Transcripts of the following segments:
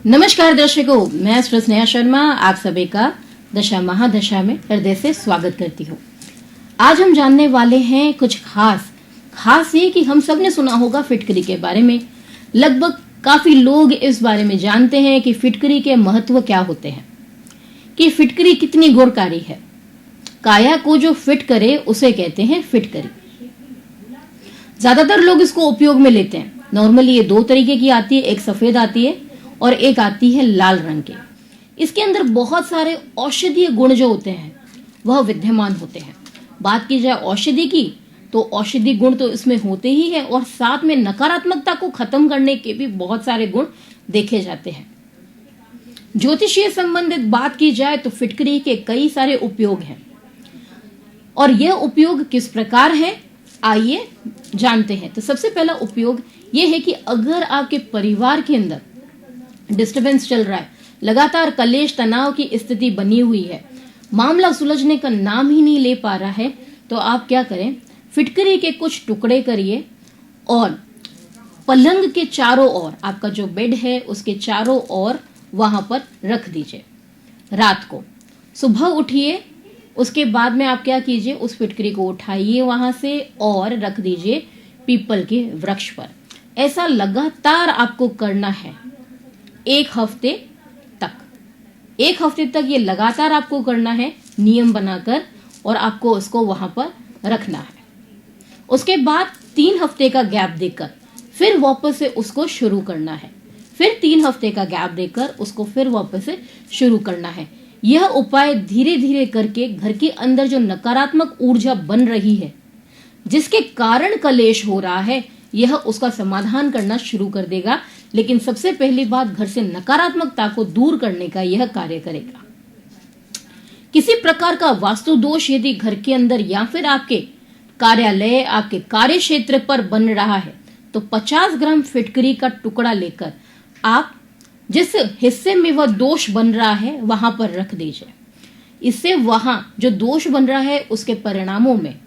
नमस्कार दर्शकों, मैं स्नेहा शर्मा आप सभी का दशा महादशा में हृदय से स्वागत करती हूँ। आज हम जानने वाले हैं कुछ खास ये कि हम सब ने सुना होगा फिटकरी के बारे में। लगभग काफी लोग इस बारे में जानते हैं कि फिटकरी के महत्व क्या होते हैं, कि फिटकरी कितनी गुणकारी है। काया को जो फिट करे उसे कहते हैं फिटकरी। ज्यादातर लोग इसको उपयोग में लेते हैं। नॉर्मली ये दो तरीके की आती है, एक सफेद आती है और एक आती है लाल रंग के। इसके अंदर बहुत सारे औषधीय गुण जो होते हैं वह विद्यमान होते हैं। बात की जाए औषधि की तो औषधि गुण तो इसमें होते ही है और साथ में नकारात्मकता को खत्म करने के भी बहुत सारे गुण देखे जाते हैं। ज्योतिषीय संबंधित बात की जाए तो फिटकरी के कई सारे उपयोग हैं और यह उपयोग किस प्रकार है आइए जानते हैं। तो सबसे पहला उपयोग यह है कि अगर आपके परिवार के अंदर डिस्टरबेंस चल रहा है, लगातार कलेश तनाव की स्थिति बनी हुई है, मामला सुलझने का नाम ही नहीं ले पा रहा है, तो आप क्या करें, फिटकरी के कुछ टुकड़े करिए और पलंग के चारों ओर, आपका जो बेड है उसके चारों ओर वहां पर रख दीजिए। रात को सुबह उठिए, उसके बाद में आप क्या कीजिए, उस फिटकरी को उठाइए वहां से और रख दीजिए पीपल के वृक्ष पर। ऐसा लगातार आपको करना है एक हफ्ते तक ये लगातार आपको करना है नियम बनाकर, और आपको उसको वहां पर रखना है। उसके बाद 3 हफ्ते का गैप देकर फिर वापस से उसको शुरू करना है। फिर 3 हफ्ते का गैप देकर उसको फिर वापस से शुरू करना है। यह उपाय धीरे धीरे करके घर के अंदर जो नकारात्मक ऊर्जा बन रही है, जिसके कारण कलेश हो रहा है, यह उसका समाधान करना शुरू कर देगा। लेकिन सबसे पहली बात, घर से नकारात्मकता को दूर करने का यह कार्य करेगा। किसी प्रकार का वास्तु दोष यदि घर के अंदर या फिर आपके कार्यालय, आपके कार्य क्षेत्र पर बन रहा है, तो 50 ग्राम फिटकरी का टुकड़ा लेकर आप जिस हिस्से में वह दोष बन रहा है वहां पर रख दीजिए। इससे वहां जो दोष बन रहा है उसके परिणामों में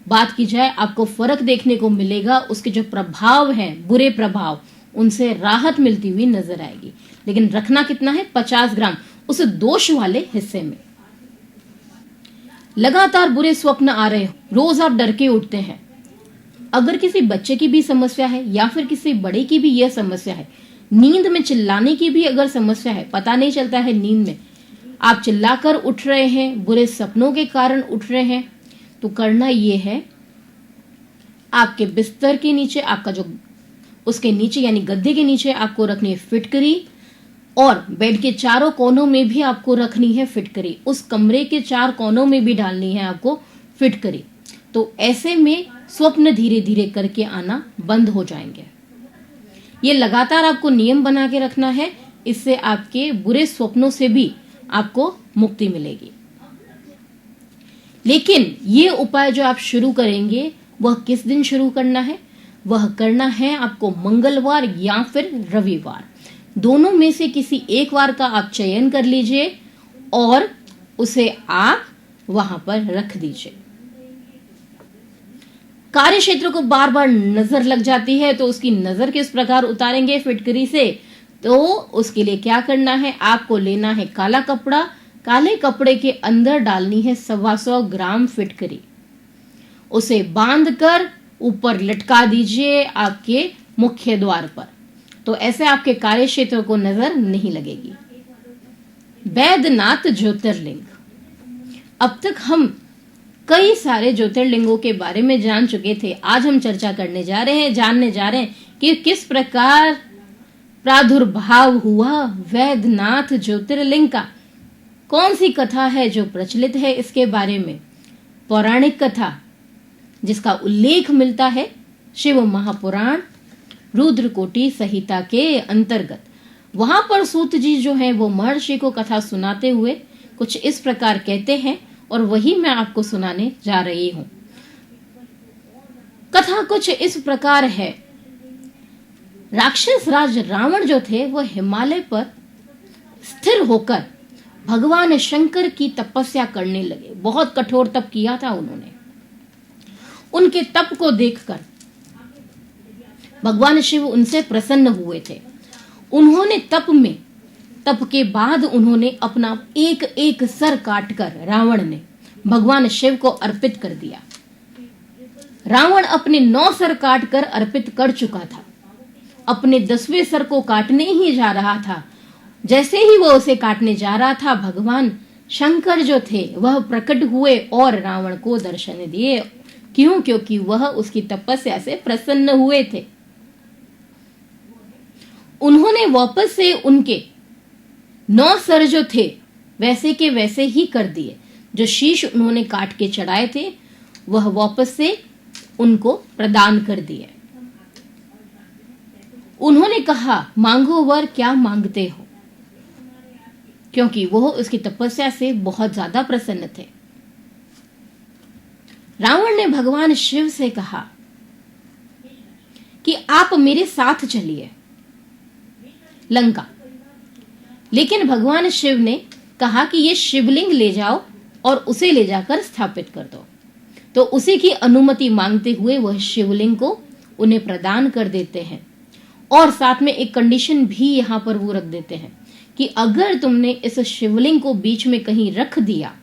बात की जाए, आपको फर्क देखने को मिलेगा। उसके जो प्रभाव हैं, बुरे प्रभाव, उनसे राहत मिलती हुई नजर आएगी। लेकिन रखना कितना है, 50 ग्राम उस दोष वाले हिस्से में। लगातार बुरे स्वप्न आ रहे हो, रोज आप डर के उठते हैं, अगर किसी बच्चे की भी समस्या है या फिर किसी बड़े की भी यह समस्या है, नींद में चिल्लाने की भी अगर समस्या है, पता नहीं चलता है नींद में आप चिल्लाकर उठ रहे हैं, बुरे सपनों के कारण उठ रहे हैं, तो करना ये है, आपके बिस्तर के नीचे, आपका जो उसके नीचे यानी गद्दे के नीचे आपको रखनी है फिटकरी, और बेड के चारों कोनों में भी आपको रखनी है फिटकरी। उस कमरे के 4 कोनों में भी डालनी है आपको फिटकरी। तो ऐसे में स्वप्न धीरे धीरे करके आना बंद हो जाएंगे। ये लगातार आपको नियम बना के रखना है, इससे आपके बुरे स्वप्नों से भी आपको मुक्ति मिलेगी। लेकिन ये उपाय जो आप शुरू करेंगे वह किस दिन शुरू करना है, वह करना है आपको मंगलवार या फिर रविवार, दोनों में से किसी एक वार का आप चयन कर लीजिए और उसे आप वहां पर रख दीजिए। कार्य क्षेत्र को बार बार नजर लग जाती है, तो उसकी नजर किस प्रकार उतारेंगे फिटकरी से, तो उसके लिए क्या करना है, आपको लेना है काला कपड़ा, काले कपड़े के अंदर डालनी है 125 ग्राम फिटकरी, उसे बांधकर ऊपर लटका दीजिए आपके मुख्य द्वार पर। तो ऐसे आपके कार्य क्षेत्र को नजर नहीं लगेगी। वैद्यनाथ ज्योतिर्लिंग, अब तक हम कई सारे ज्योतिर्लिंगों के बारे में जान चुके थे। आज हम चर्चा करने जा रहे हैं, जानने जा रहे हैं कि किस प्रकार प्रादुर्भाव हुआ वैद्यनाथ ज्योतिर्लिंग का, कौन सी कथा है जो प्रचलित है इसके बारे में। पौराणिक कथा जिसका उल्लेख मिलता है शिव महापुराण रुद्रकोटि संहिता के अंतर्गत। वहां पर सूत जी जो है वो महर्षि को कथा सुनाते हुए कुछ इस प्रकार कहते हैं, और वही मैं आपको सुनाने जा रही हूं। कथा कुछ इस प्रकार है। राक्षस राज रावण जो थे वो हिमालय पर स्थिर होकर भगवान शंकर की तपस्या करने लगे। बहुत कठोर तप किया था उन्होंने। उनके तप को देखकर भगवान शिव उनसे प्रसन्न हुए थे। उन्होंने तप के बाद उन्होंने अपना एक एक सर काटकर रावण ने भगवान शिव को अर्पित कर दिया। रावण अपने 9 सर काटकर अर्पित कर चुका था। अपने 10वें सर को काटने ही जा रहा था। जैसे ही वह उसे काटने जा रहा था, भगवान शंकर जो थे वह प्रकट हुए और रावण को दर्शन दिए। क्यों? क्योंकि वह उसकी तपस्या से प्रसन्न हुए थे। उन्होंने वापस से उनके 9 सर जो थे वैसे के वैसे ही कर दिए। जो शीश उन्होंने काट के चढ़ाए थे वह वापस से उनको प्रदान कर दिए। उन्होंने कहा, मांगो वर क्या मांगते हो, क्योंकि वह उसकी तपस्या से बहुत ज्यादा प्रसन्न थे। रावण ने भगवान शिव से कहा कि आप मेरे साथ चलिए लंका। लेकिन भगवान शिव ने कहा कि ये शिवलिंग ले जाओ और उसे ले जाकर स्थापित कर दो। तो उसी की अनुमति मांगते हुए वह शिवलिंग को उन्हें प्रदान कर देते हैं और साथ में एक कंडीशन भी यहां पर वो रख देते हैं कि अगर तुमने इस शिवलिंग को बीच में कहीं रख दिया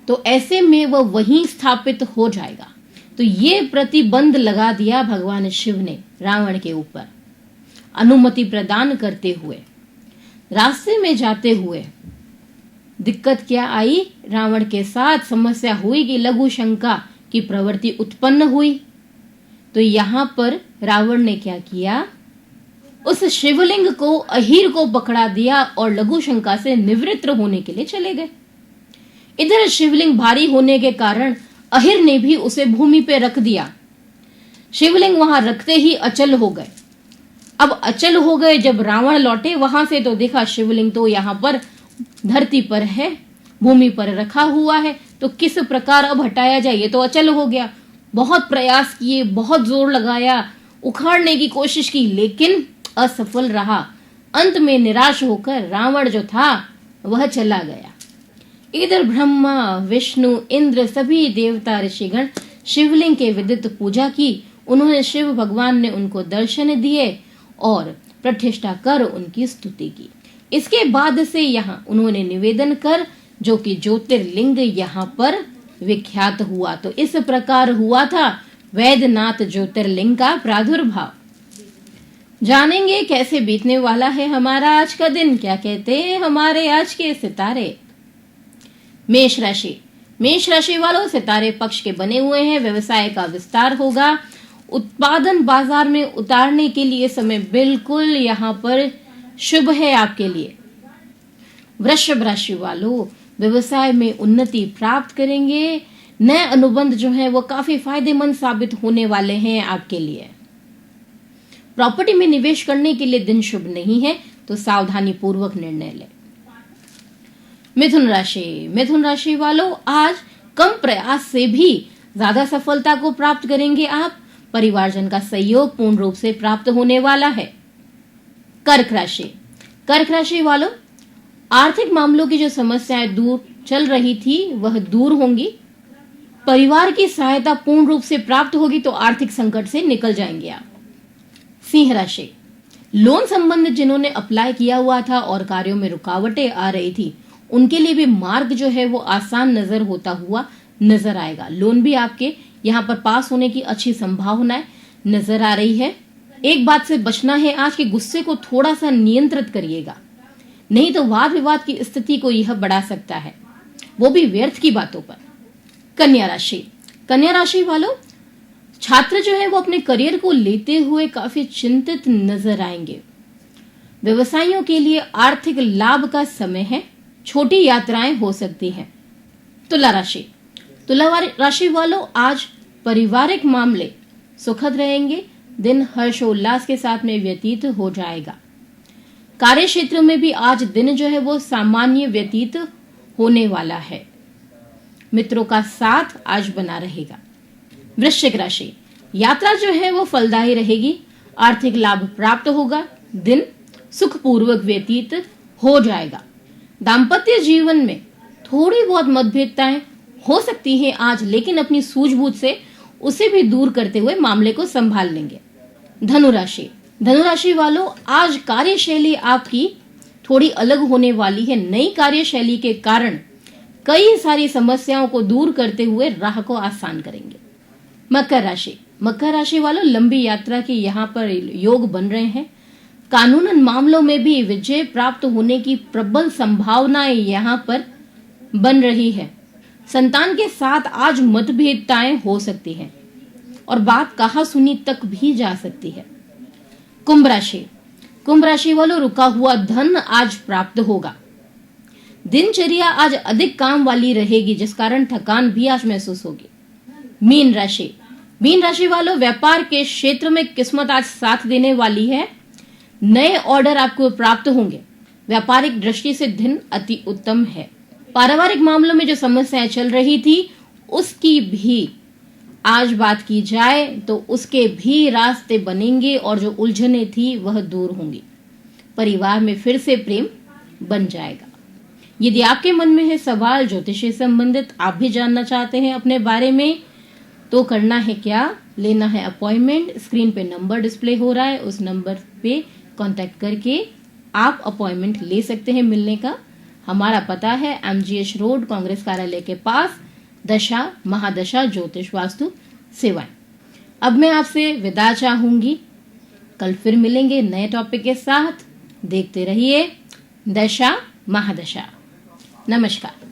तो ऐसे में वह वहीं स्थापित हो जाएगा। तो ये प्रतिबंध लगा दिया भगवान शिव ने रावण के ऊपर, अनुमति प्रदान करते हुए। रास्ते में जाते हुए दिक्कत क्या आई? रावण के साथ समस्या हुई कि लघु शंका की प्रवृत्ति उत्पन्न हुई। तो यहां पर रावण ने क्या किया? उस शिवलिंग को, अहीर को पकड़ा दिया और लघु शंका से निवृत्त होने के लिए चले गए। इधर शिवलिंग भारी होने के कारण अहीर ने भी उसे भूमि पे रख दिया। शिवलिंग वहां रखते ही अचल हो गए। अब अचल हो गए जब रावण लौटे वहां से तो देखा शिवलिंग तो यहाँ पर धरती पर है, भूमि पर रखा हुआ है। तो किस प्रकार अब हटाया जाए? ये तो अचल हो गया। बहुत प्रयास किए, बहुत जोर लगाया, उखाड़ने की कोशिश की, लेकिन असफल रहा। अंत में निराश होकर रावण जो था वह चला गया। इधर ब्रह्मा, विष्णु, इंद्र सभी देवता ऋषिगण शिवलिंग के विदित पूजा की। उन्होंने शिव भगवान ने उनको दर्शन दिए और प्रतिष्ठा कर उनकी स्तुति की। इसके बाद से यहाँ उन्होंने निवेदन कर, जो कि ज्योतिर्लिंग यहाँ पर विख्यात हुआ। तो इस प्रकार हुआ था वैद्यनाथ ज्योतिर्लिंग का प्रादुर्भाव। जानेंगे कैसे बीतने वाला है हमारा आज का दिन। क्या कहते हैं हमारे आज के सितारे? मेष राशि। मेष राशि वालों, सितारे पक्ष के बने हुए हैं। व्यवसाय का विस्तार होगा। उत्पादन बाजार में उतारने के लिए समय बिल्कुल यहाँ पर शुभ है आपके लिए। वृषभ राशि वालों, व्यवसाय में उन्नति प्राप्त करेंगे। नए अनुबंध जो है वो काफी फायदेमंद साबित होने वाले हैं आपके लिए। प्रॉपर्टी में निवेश करने के लिए दिन शुभ नहीं है, तो सावधानी पूर्वक निर्णय लें। मिथुन राशि। मिथुन राशि वालों, आज कम प्रयास से भी ज्यादा सफलता को प्राप्त करेंगे आप। परिवारजन का सहयोग पूर्ण रूप से प्राप्त होने वाला है। कर्क राशि। कर्क राशि वालों, आर्थिक मामलों की जो समस्याएं दूर चल रही थी वह दूर होंगी। परिवार की सहायता पूर्ण रूप से प्राप्त होगी, तो आर्थिक संकट से निकल जाएंगे आप। सिंह राशि। लोन संबंधित जिन्होंने अप्लाई किया हुआ था और कार्यों में रुकावटें आ रही थी, उनके लिए भी मार्ग जो है वो आसान नजर होता हुआ नजर आएगा। लोन भी आपके यहाँ पर पास होने की अच्छी संभावनाएं नजर आ रही है। एक बात से बचना है, आज के गुस्से को थोड़ा सा नियंत्रित करिएगा, नहीं तो वाद विवाद की स्थिति को यह बढ़ा सकता है, वो भी व्यर्थ की बातों पर। कन्या राशि। कन्या राशि वालों, छात्र जो है वो अपने करियर को लेते हुए काफी चिंतित नजर आएंगे। व्यवसायियों के लिए आर्थिक लाभ का समय है। छोटी यात्राएं हो सकती हैं। तुला राशि। तुला राशि वालों, आज पारिवारिक मामले सुखद रहेंगे। दिन हर्षोल्लास के साथ में व्यतीत हो जाएगा। कार्य क्षेत्र में भी आज दिन जो है वो सामान्य व्यतीत होने वाला है। मित्रों का साथ आज बना रहेगा। वृश्चिक राशि। यात्रा जो है वो फलदायी रहेगी। आर्थिक लाभ प्राप्त होगा। दिन सुखपूर्वक व्यतीत हो जाएगा। दाम्पत्य जीवन में थोड़ी बहुत मतभेदताएं हो सकती हैं आज, लेकिन अपनी सूझबूझ से उसे भी दूर करते हुए मामले को संभाल लेंगे। धनु राशि। धनुराशि वालों, आज कार्यशैली आपकी थोड़ी अलग होने वाली है। नई कार्यशैली के कारण कई सारी समस्याओं को दूर करते हुए राह को आसान करेंगे। मकर राशि वालों, लंबी यात्रा की यहाँ पर योग बन रहे हैं। कानूनन मामलों में भी विजय प्राप्त होने की प्रबल संभावनाएं यहाँ पर बन रही है। संतान के साथ आज मतभेदताएं हो सकती हैं और बात कहा सुनी तक भी जा सकती है। कुंभ राशि वालों, रुका हुआ धन आज प्राप्त होगा। दिनचर्या आज अधिक काम वाली रहेगी, जिस कारण थकान भी आज महसूस होगी। मीन राशि वालों, व्यापार के क्षेत्र में किस्मत आज साथ देने वाली है। नए ऑर्डर आपको प्राप्त होंगे। व्यापारिक दृष्टि से दिन अति उत्तम है। पारिवारिक मामलों में जो समस्याएं चल रही थी उसकी भी आज बात की जाए तो उसके भी रास्ते बनेंगे और जो उलझने थी वह दूर होंगी। परिवार में फिर से प्रेम बन जाएगा। यदि आपके मन में है सवाल ज्योतिष से संबंधित, आप भी जानना चाहते हैं अपने बारे में, तो करना है क्या, लेना है अपॉइंटमेंट। स्क्रीन पे नंबर डिस्प्ले हो रहा है, उस नंबर पे कांटेक्ट करके आप अपॉइंटमेंट ले सकते हैं मिलने का। हमारा पता है MGH रोड, कांग्रेस कार्यालय के पास, दशा महादशा ज्योतिष वास्तु सेवाएं। अब मैं आपसे विदा चाहूंगी। कल फिर मिलेंगे नए टॉपिक के साथ। देखते रहिए दशा महादशा। नमस्कार।